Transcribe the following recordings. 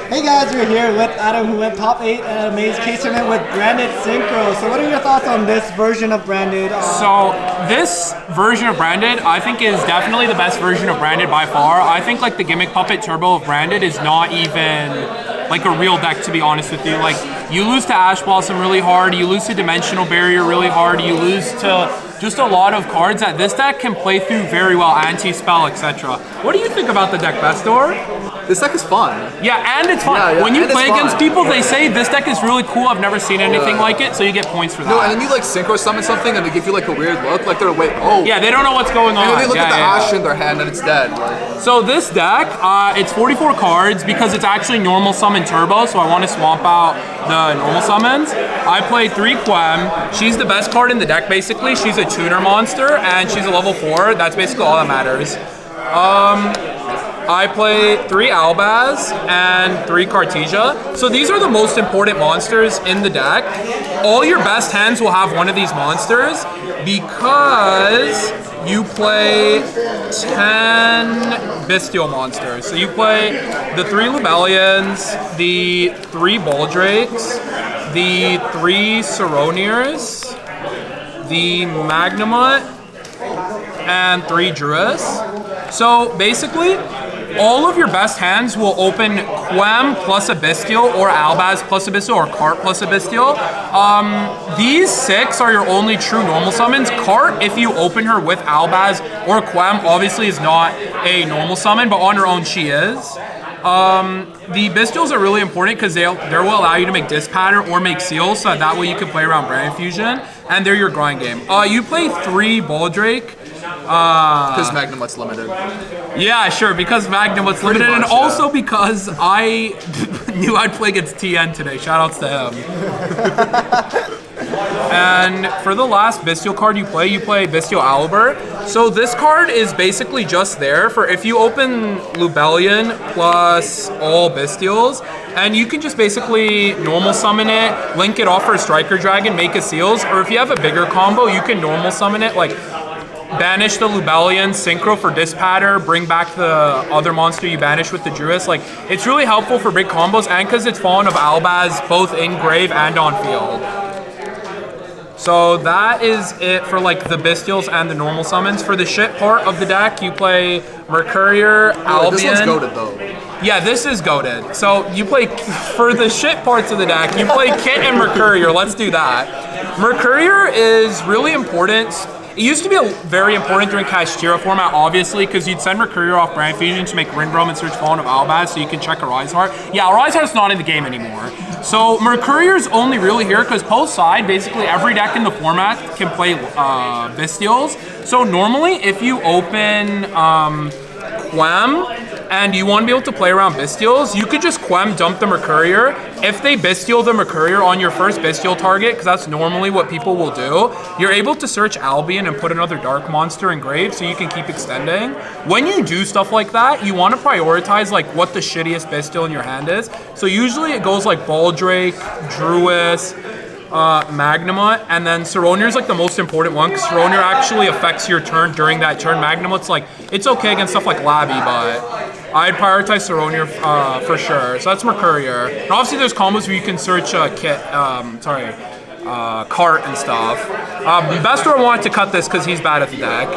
Hey guys, we're here with Adam, who went top 8 at a Maze Case Tournament with Branded Synchro. So what are your thoughts on this version of Branded? So this version of Branded, I think, is definitely the best version of Branded by far. I think like the Gimmick Puppet Turbo of Branded is not even like a real deck, to be honest with you. Like, you lose to Ash Blossom really hard, you lose to Dimensional Barrier really hard, you lose to just a lot of cards that this deck can play through very well, anti-spell, etc. What do you think about the deck, Bestor? This deck is fun. Yeah, and it's fun. When you play against people, they say this deck is really cool, I've never seen anything like it, so you get points for that. No, and then you like synchro summon something and they give you like a weird look, like they're wait, oh. Yeah, they don't know what's going on. And then they look at the Ash in their hand and it's dead. So this deck, it's 44 cards because it's actually normal summon turbo, so I want to swamp out the normal summons. I played 3 Quem. She's the best card in the deck, basically. She's a tuner monster, and she's a level 4. That's basically all that matters. I play 3 Albaz and 3 Cartesia. So these are the most important monsters in the deck. All your best hands will have one of these monsters because you play 10 Bestial monsters. So you play the 3 Lubellions, the 3 Boldrakes, the 3 Soroniers, the Magnamut, and 3 Druis. So basically, all of your best hands will open Quem plus a Bestial, or Albaz plus a Bestial, or Cart plus a Bestial. These 6 are your only true normal summons. Cart, if you open her with Albaz or Quem, obviously is not a normal summon, but on her own she is. The Bestials are really important because they will allow you to make Disc Pattern or make Seals, so that way you can play around Brand Fusion, and they're your grind game. You play 3 Boldrake. Because Magnamut's limited. Yeah, sure, because Magnamut's limited, and also because I knew I'd play against TN today. Shoutouts to him. And for the last Bestial card you play Bestial Albert. So this card is basically just there for if you open Lubellion plus all Bestials, and you can just basically normal summon it, link it off for a Striker Dragon, make a Seals, or if you have a bigger combo, you can normal summon it, like banish the Lubellion, Synchro for Dispatter, bring back the other monster you banished with the Druis. Like, it's really helpful for big combos, and because it's Fallen of Albaz both in grave and on field. So that is it for like the Bestials and the normal summons. For the shit part of the deck, you play Mercurier, Albion. This one's goated though. Yeah, this is goated. So you play, for the shit parts of the deck, you play Kit and Mercurier. Let's do that. Mercurier is really important. It used to be very important during Kashtira format, obviously, because you'd send Mercurier off Brand Fusion to make Rindrum and search Fallen of Albaz so you can check Arise Heart. Yeah, Arise Heart's not in the game anymore. So Mercurier's only really here because post-side, basically every deck in the format can play Bestials. So normally, if you open Quem, and you want to be able to play around Bestials, you could just Quem dump the Mercurier. If they Bestial the Mercurier on your first Bestial target, because that's normally what people will do, you're able to search Albion and put another Dark Monster in grave so you can keep extending. When you do stuff like that, you want to prioritize like what the shittiest Bestial in your hand is. So usually it goes like Baldrake, Druis, Magnamut, and then Soronier's like the most important one because Soronier actually affects your turn during that turn. Magnamut's like, it's okay against stuff like Labby, but I'd prioritize Soronier for sure. So that's Mercurier. And obviously there's combos where you can search Cart and stuff. Bestor wanted to cut this because he's bad at the deck.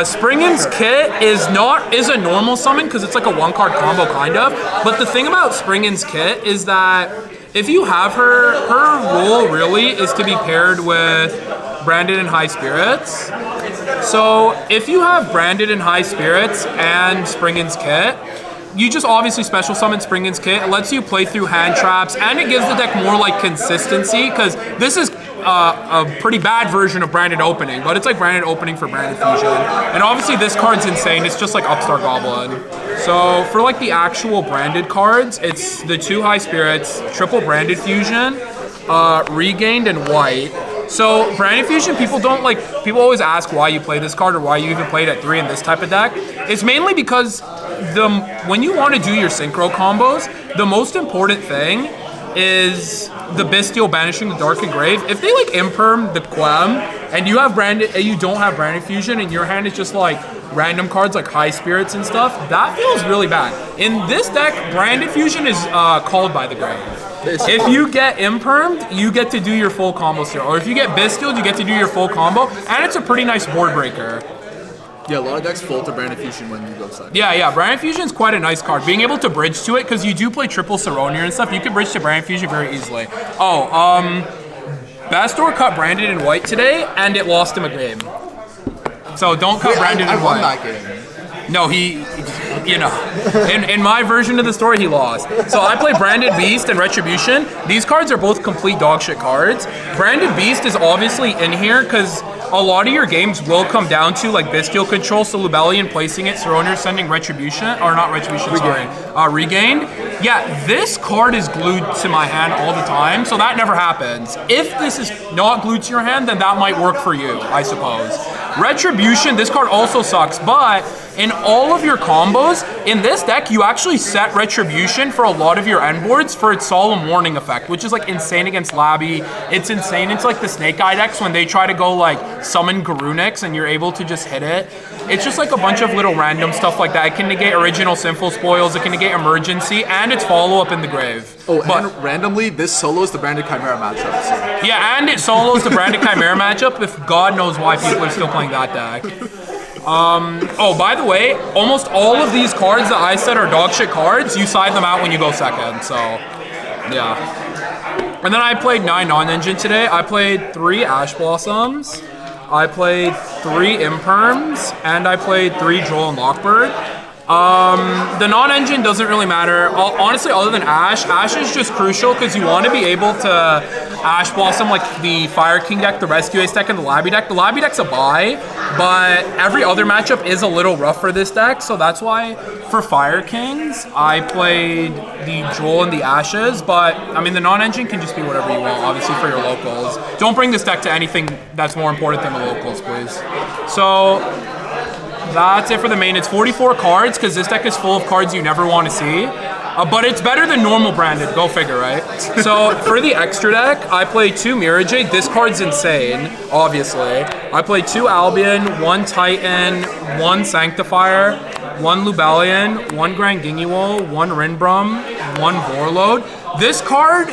Springin's Kit is a normal summon because it's like a 1-card combo kind of. But the thing about Springin's Kit is that if you have her role really is to be paired with Branded and High Spirits. So if you have Branded and High Spirits and Springin's Kit, you just obviously special summon Springin's Kit. It lets you play through hand traps, and it gives the deck more like consistency, because this is a pretty bad version of Branded Opening, but it's like Branded Opening for Branded Fusion. And obviously this card's insane, it's just like Upstart Goblin. So for like the actual Branded cards, it's the 2 High Spirits, triple Branded Fusion, Regained, and White. So Branded Fusion, people always ask why you play this card or why you even played at 3 in this type of deck. It's mainly because when you want to do your synchro combos, the most important thing is the Bestial banishing the Dark and Grave. If they like imperm the Quem and you don't have Branded Fusion and your hand is just like random cards like High Spirits and stuff, that feels really bad. In this deck, Branded Fusion is called by the grave. If you get Impermed, you get to do your full combo still. Or if you get Bistilled, you get to do your full combo, and it's a pretty nice board breaker. Yeah, a lot of decks fold to Branded Fusion when you go second. Yeah, Branded Fusion is quite a nice card. Being able to bridge to it, because you do play triple Saronir and stuff, you can bridge to Branded Fusion very easily. Bastor cut Branded in white today, and it lost him a game. So don't cut Branded in white. I won that game. No, in my version of the story, he lost. So I play Branded Beast and Retribution. These cards are both complete dogshit cards. Branded Beast is obviously in here because a lot of your games will come down to like Bestial Control, Solubellion placing it, Saronir sending Retribution, or not Retribution, Regained. Yeah, this card is glued to my hand all the time, so that never happens. If this is not glued to your hand, then that might work for you, I suppose. Retribution, this card also sucks, but in all of your combos, in this deck, you actually set Retribution for a lot of your end boards for its Solemn Warning effect, which is like insane against Labby. It's insane. It's like the Snake Eye decks when they try to go like summon Garunix and you're able to just hit it. It's just like a bunch of little random stuff like that. It can negate original Sinful Spoils, it can negate Emergency, and its follow-up in the grave. Oh, and randomly, this solos the Branded Chimera matchup. So. Yeah, and it solos the Branded Chimera matchup, if God knows why people are still playing that deck. Oh, by the way, almost all of these cards that I said are dogshit cards, you side them out when you go second, so, yeah. And then I played 9 non-engine today. I played 3 Ash Blossoms, I played 3 Imperms, and I played 3 Droll and Lockbird. The non-engine doesn't really matter. Honestly, other than Ash, Ash is just crucial because you want to be able to Ash Blossom like the Fire King deck, the Rescue Ace deck, and the Labby deck. The Labby deck's a buy, but every other matchup is a little rough for this deck, so that's why for Fire Kings, I played the Droll and the Ashes, but I mean, the non-engine can just be whatever you want, obviously, for your locals. Don't bring this deck to anything that's more important than the locals, please. So that's it for the main. It's 44 cards because this deck is full of cards you never want to see. But it's better than normal Branded, go figure, right? So for the extra deck, I play 2 Mirajade. This card's insane, obviously. I play 2 Albion, 1 Titan, 1 Sanctifier, 1 Lubellion, 1 Grand Ginguol, 1 Rinbrum, 1 Borload. This card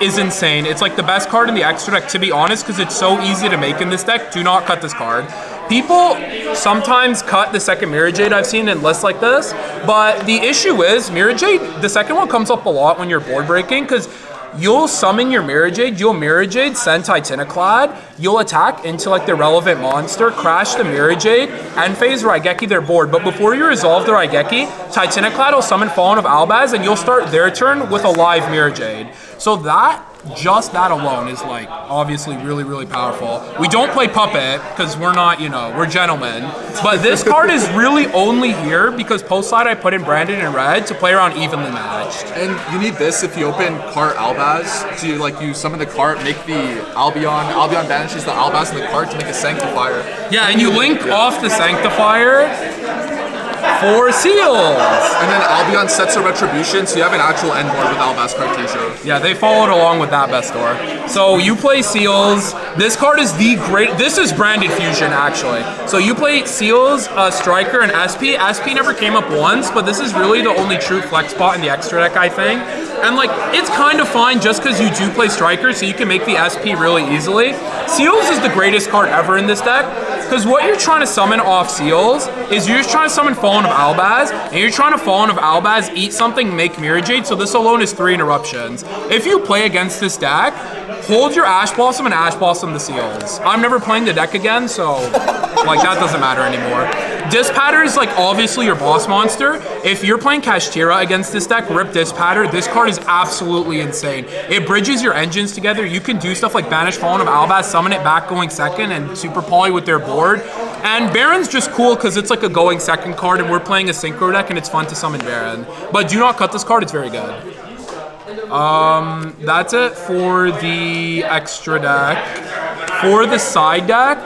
is insane. It's like the best card in the extra deck, to be honest, because it's so easy to make in this deck. Do not cut this card. People sometimes cut the second Mirajade I've seen in lists like this, but the issue is Mirajade, the second one comes up a lot when you're board breaking, because you'll summon your Mirajade, you'll Mirajade, send Titaniclad, you'll attack into like the relevant monster, crash the Mirajade, end phase Raigeki their board, but before you resolve the Raigeki, Titaniclad will summon Fallen of Albaz, and you'll start their turn with a live Mirajade. So that, just that alone is like obviously really, really powerful. We don't play Puppet because we're not, we're gentlemen. But this card is really only here because post side I put in Branded and Red to play around evenly matched. And you need this if you open cart Albaz to like you summon the cart, make the Albion banishes the Albaz in the cart to make a Sanctifier. Yeah, and you link off the Sanctifier for Seals. And then Albion sets a Retribution, so you have an actual end board with Albaz Cartesia. Yeah, they followed along with that, Bestor. So you play Seals. This card is this is Branded Fusion, actually. So you play Seals, Striker, and SP. SP never came up once, but this is really the only true flex spot in the extra deck, I think. And like, it's kind of fine just because you do play Striker, so you can make the SP really easily. Seals is the greatest card ever in this deck, because what you're trying to summon off Seals is you're just trying to summon Fallen of Albaz, and you're trying to Fallen of Albaz, eat something, make Mirajade, so this alone is 3 interruptions. If you play against this deck, hold your Ash Blossom and Ash Blossom the Seals. I'm never playing the deck again, so like that doesn't matter anymore. Dispatter is like obviously your boss monster. If you're playing Kashtira against this deck, rip Dispatter. This card is absolutely insane. It bridges your engines together. You can do stuff like Banish Fallen of Albaz, summon it back going second, and Super Poly with their board. And Baron's just cool because it's like a going second card, and we're playing a Synchro deck, and it's fun to summon Baron. But do not cut this card, it's very good. That's it for the extra deck. For the side deck,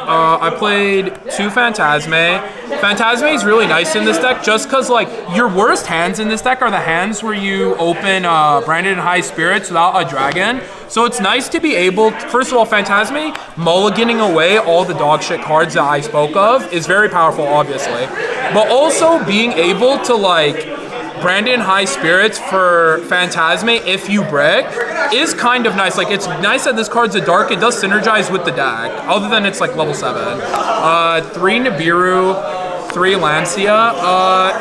I played 2 Phantasme. Phantasme is really nice in this deck just because, like, your worst hands in this deck are the hands where you open Branded and High Spirits without a dragon. So it's nice to be able, first of all, Phantasme, mulliganing away all the dog shit cards that I spoke of is very powerful, obviously. But also being able to, like, Branded High Spirits for Phantasme if you brick is kind of nice. Like, it's nice that this card's a dark. It does synergize with the deck, other than it's like level 7. 3 Nibiru, 3 Lancia.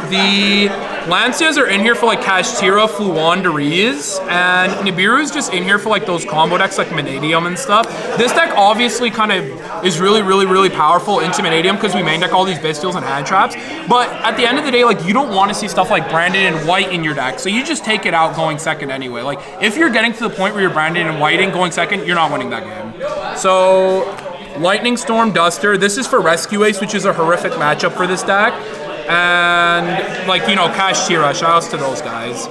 The Lancias are in here for like Kashtira, Fluwandereeze, and Nibiru's just in here for like those combo decks like Manadium and stuff. This deck obviously kind of is really powerful into Manadium because we main deck all these Bestials and hand traps. But at the end of the day, like, you don't want to see stuff like Branded and White in your deck, so you just take it out going second anyway. Like, if you're getting to the point where you're Branded and Whiting going second, you're not winning that game. So, Lightning Storm Duster. This is for Rescue Ace, which is a horrific matchup for this deck. And, like, you know, Kashtira, shoutouts to those guys.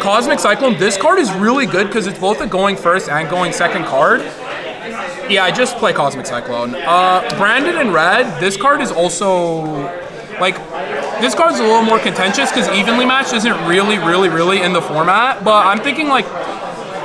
Cosmic Cyclone, this card is really good because it's both a going first and going second card. Yeah, I just play Cosmic Cyclone. Branded in red, this card is also, like, this card's a little more contentious because Evenly Matched isn't really in the format, but I'm thinking, like,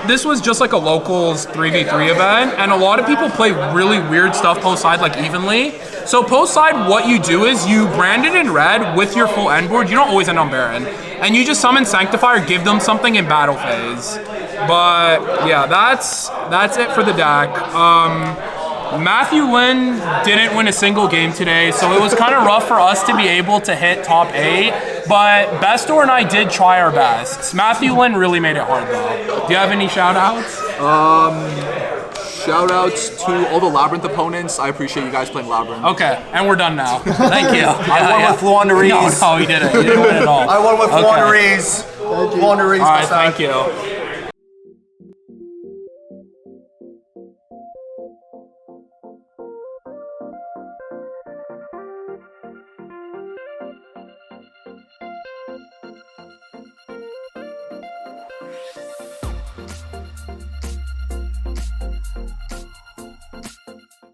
this was just like a locals 3v3 event, and a lot of people play really weird stuff post-side, like Evenly. So post-side, what you do is you brand it in red with your full end board. You don't always end on Baron. And you just summon Sanctifier, give them something in battle phase. But yeah, that's it for the deck. Matthew Lynn didn't win a single game today, so it was kind of rough for us to be able to hit top 8. But Bestor and I did try our best. Matthew Lynn really made it hard, though. Do you have any shout-outs? Shout-outs to all the Labyrinth opponents. I appreciate you guys playing Labyrinth. Okay, and we're done now. Thank you. I won with Fluwandereeze. No, he didn't. He didn't win at all. I won with Fluwandereeze. Fluwandereeze. All right, thank you.